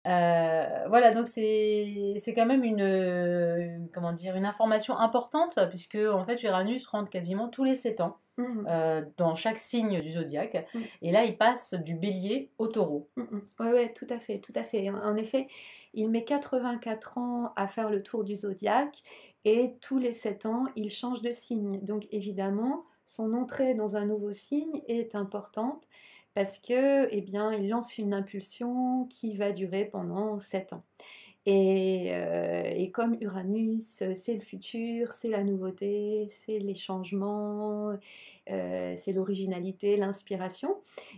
Voilà, donc c'est quand même comment dire, une information importante, puisque en fait Uranus rentre quasiment tous les 7 ans Mhm. dans chaque signe du zodiaque, Mhm. et là il passe du Bélier au Taureau. Ouais, ouais, tout à fait, tout à fait. En effet, il met 84 ans à faire le tour du zodiaque et tous les 7 ans, il change de signe. Donc évidemment, son entrée dans un nouveau signe est importante parce que, eh bien, il lance une impulsion qui va durer pendant 7 ans. Et comme Uranus, c'est le futur, c'est la nouveauté, c'est les changements, c'est l'originalité, l'inspiration,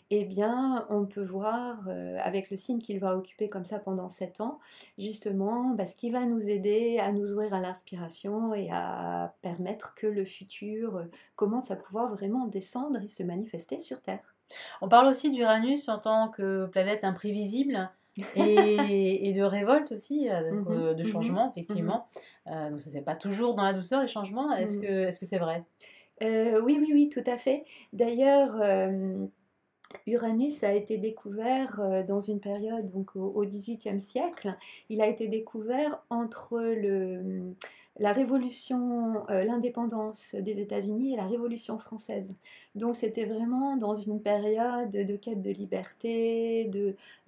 eh bien, on peut voir avec le signe qu'il va occuper comme ça pendant 7 ans, justement, ce qui va nous aider à nous ouvrir à l'inspiration et à permettre que le futur commence à pouvoir vraiment descendre et se manifester sur Terre. On parle aussi d'Uranus en tant que planète imprévisible et de révolte aussi, donc, Mhm, de mhm, changement, mhm, effectivement. Donc ça ne se fait pas toujours dans la douceur, les changements. mhm. Est-ce que c'est vrai? Oui, oui, oui, tout à fait. D'ailleurs, Uranus a été découvert dans une période, donc au XVIIIe siècle. Il a été découvert entre la révolution, l'indépendance des États-Unis et la Révolution française. Donc c'était vraiment dans une période de quête de liberté,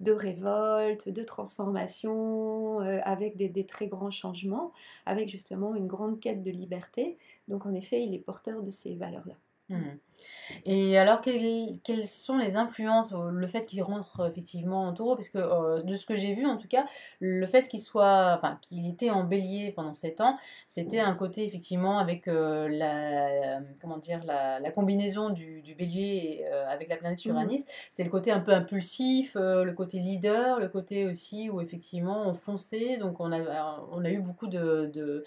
de révolte, de transformation, avec des très grands changements, avec justement une grande quête de liberté. Donc en effet, il est porteur de ces valeurs-là. Hmm. Et alors, quelles sont les influences, le fait qu'il rentre effectivement en taureau, parce que de ce que j'ai vu en tout cas, le fait enfin, qu'il était en bélier pendant 7 ans, c'était un côté effectivement avec comment dire, la combinaison du bélier avec la planète Mhm. Uranus, c'était le côté un peu impulsif, le côté leader, le côté aussi où effectivement on fonçait, donc on a eu beaucoup de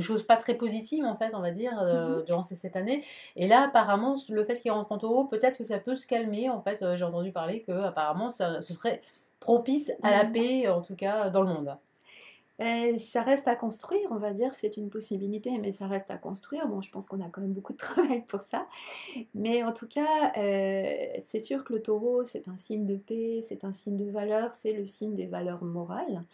choses pas très positives en fait, on va dire, Mhm. durant cette année. Et là, apparemment, le fait qu'il rentre en taureau, peut-être que ça peut se calmer. En fait, j'ai entendu parler que apparemment, ce serait propice à la Mhm. paix, en tout cas dans le monde. Ça reste à construire, on va dire, c'est une possibilité, mais ça reste à construire. Bon, je pense qu'on a quand même beaucoup de travail pour ça. Mais en tout cas, c'est sûr que le taureau, c'est un signe de paix, c'est un signe de valeur, c'est le signe des valeurs morales.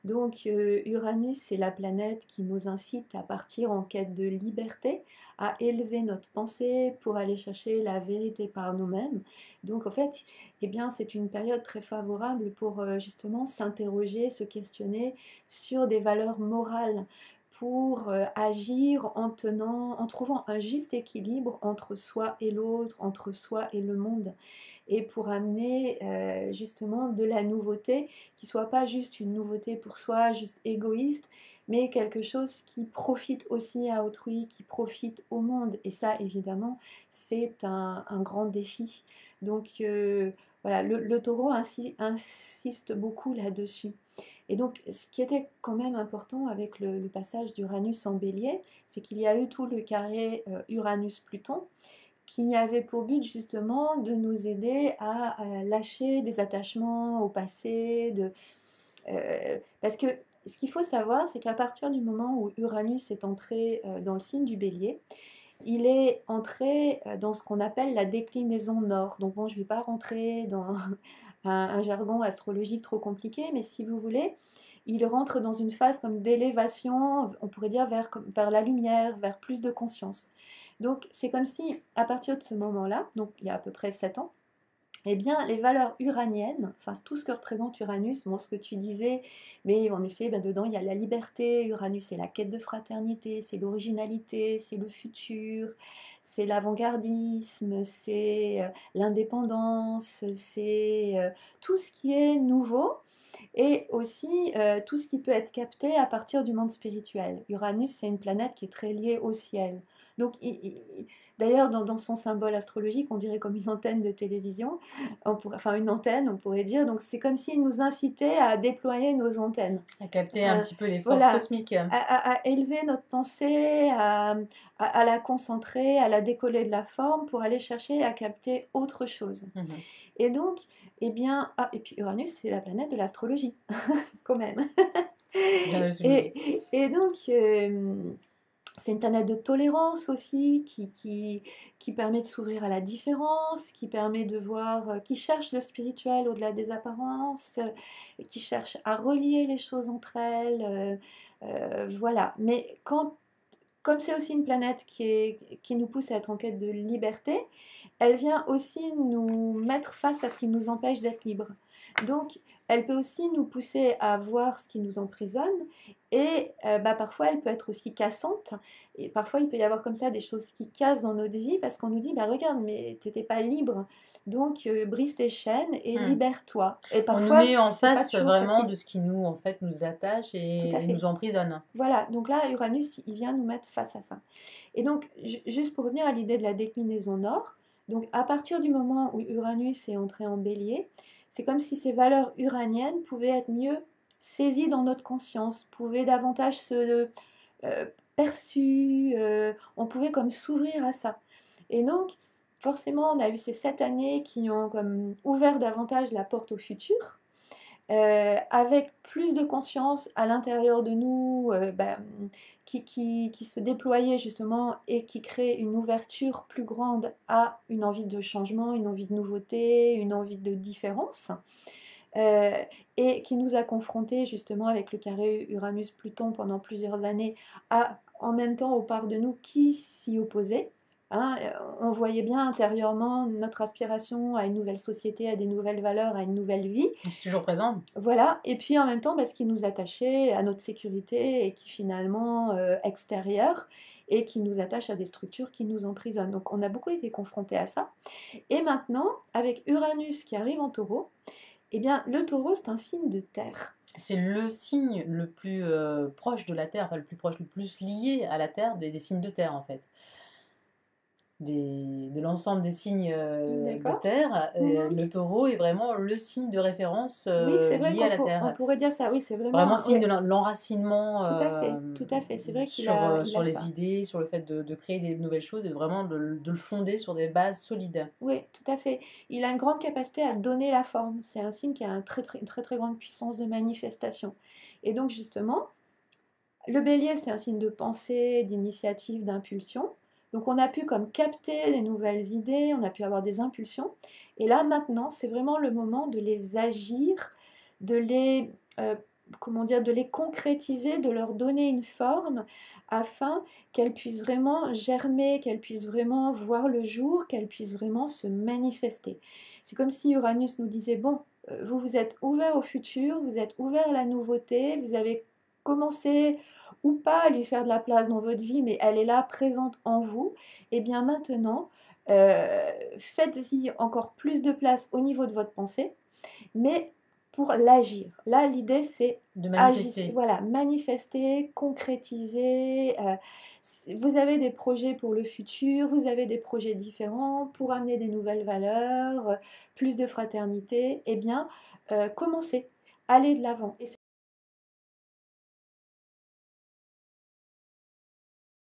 Donc Uranus, c'est la planète qui nous incite à partir en quête de liberté, à élever notre pensée pour aller chercher la vérité par nous-mêmes. Donc en fait, eh bien, c'est une période très favorable pour justement s'interroger, se questionner sur des valeurs morales, pour agir en trouvant un juste équilibre entre soi et l'autre, entre soi et le monde, et pour amener justement de la nouveauté qui soit pas juste une nouveauté pour soi, juste égoïste, mais quelque chose qui profite aussi à autrui, qui profite au monde. Et ça, évidemment, c'est un grand défi. Donc voilà, le taureau insiste beaucoup là-dessus. Et donc, ce qui était quand même important avec le passage d'Uranus en bélier, c'est qu'il y a eu tout le carré Uranus-Pluton, qui avait pour but justement de nous aider à lâcher des attachements au passé, parce que ce qu'il faut savoir, c'est qu'à partir du moment où Uranus est entré dans le signe du bélier, il est entré dans ce qu'on appelle la déclinaison nord. Donc bon, je ne vais pas rentrer dans un jargon astrologique trop compliqué, mais si vous voulez, il rentre dans une phase comme d'élévation, on pourrait dire vers la lumière, vers plus de conscience. Donc c'est comme si, à partir de ce moment-là, donc il y a à peu près 7 ans, eh bien, les valeurs uraniennes, enfin tout ce que représente Uranus, bon, ce que tu disais, mais en effet, dedans il y a la liberté, Uranus c'est la quête de fraternité, c'est l'originalité, c'est le futur, c'est l'avant-gardisme, c'est l'indépendance, c'est tout ce qui est nouveau et aussi tout ce qui peut être capté à partir du monde spirituel. Uranus c'est une planète qui est très liée au ciel. Donc, d'ailleurs, dans son symbole astrologique, on dirait comme une antenne de télévision, enfin une antenne, on pourrait dire. Donc c'est comme s'il nous incitait à déployer nos antennes. À capter un Euh, petit peu les forces voilà, cosmiques. à élever notre pensée, à la concentrer, à la décoller de la forme pour aller chercher à capter autre chose. Mhm. Et donc, eh bien, et puis Uranus, c'est la planète de l'astrologie, quand même. C'est bien de le Et, souligner. et donc, C'est une planète de tolérance aussi, qui permet de s'ouvrir à la différence, qui permet de voir, qui cherche le spirituel au-delà des apparences, qui cherche à relier les choses entre elles. Voilà. Mais comme c'est aussi une planète qui nous pousse à être en quête de liberté, elle vient aussi nous mettre face à ce qui nous empêche d'être libres. Donc, elle peut aussi nous pousser à voir ce qui nous emprisonne et parfois elle peut être aussi cassante. Et parfois il peut y avoir comme ça des choses qui cassent dans notre vie parce qu'on nous dit bah regarde, mais t'étais pas libre, donc brise tes chaînes et Hmm. libère-toi. Et On nous parfois met en c'est pas face toujours vraiment facile. de ce qui nous, en fait, nous attache Tout à et fait. nous emprisonne. Voilà, donc là, Uranus, il vient nous mettre face à ça. Et donc, juste pour revenir à l'idée de la déclinaison nord, donc à partir du moment où Uranus est entré en bélier, c'est comme si ces valeurs uraniennes pouvaient être mieux saisies dans notre conscience, pouvaient davantage se perçues, on pouvait comme s'ouvrir à ça. Et donc, forcément, on a eu ces 7 années qui ont comme ouvert davantage la porte au futur, avec plus de conscience à l'intérieur de nous, qui se déployait justement et qui crée une ouverture plus grande à une envie de changement, une envie de nouveauté, une envie de différence, euh, et qui nous a confrontés justement avec le carré Uranus-Pluton pendant plusieurs années, en même temps aux parts de nous qui s'y opposaient. Hein, on voyait bien intérieurement notre aspiration à une nouvelle société, à des nouvelles valeurs, à une nouvelle vie. C'est toujours présent. Voilà, et puis en même temps, ce qui nous attachait à notre sécurité et qui finalement extérieure et qui nous attache à des structures qui nous emprisonnent. Donc on a beaucoup été confrontés à ça. Et maintenant, avec Uranus qui arrive en taureau, eh bien le taureau c'est un signe de terre. C'est le signe le plus proche de la Terre, enfin le plus proche, le plus lié à la Terre des signes de Terre en fait. De l'ensemble des signes de D'accord. Terre, Mhm. le taureau est vraiment le signe de référence Oui, c'est vrai lié à la on Terre. pourrait dire ça, oui, c'est Vraiment vraiment... signe de Ouais, l'enracinement tout à fait, c'est vrai il sur a les ça. idées, sur le fait de créer des nouvelles choses et vraiment de le fonder sur des bases solides. Oui, tout à fait. Il a une grande capacité à donner la forme. C'est un signe qui a une très très grande puissance de manifestation. Et donc justement, le bélier, c'est un signe de pensée, d'initiative, d'impulsion. Donc on a pu comme capter des nouvelles idées, on a pu avoir des impulsions. Et là maintenant, c'est vraiment le moment de les agir, de les, comment dire, de les concrétiser, de leur donner une forme afin qu'elles puissent vraiment germer, qu'elles puissent vraiment voir le jour, qu'elles puissent vraiment se manifester. C'est comme si Uranus nous disait, bon, vous vous êtes ouvert au futur, vous êtes ouvert à la nouveauté, vous avez commencé ou pas à lui faire de la place dans votre vie, mais elle est là, présente en vous, et bien maintenant, faites-y encore plus de place au niveau de votre pensée, mais pour l'agir. Là, l'idée, c'est De agir, manifester. voilà, manifester, concrétiser. Vous avez des projets pour le futur, vous avez des projets différents pour amener des nouvelles valeurs, plus de fraternité. Eh bien, commencez, allez de l'avant.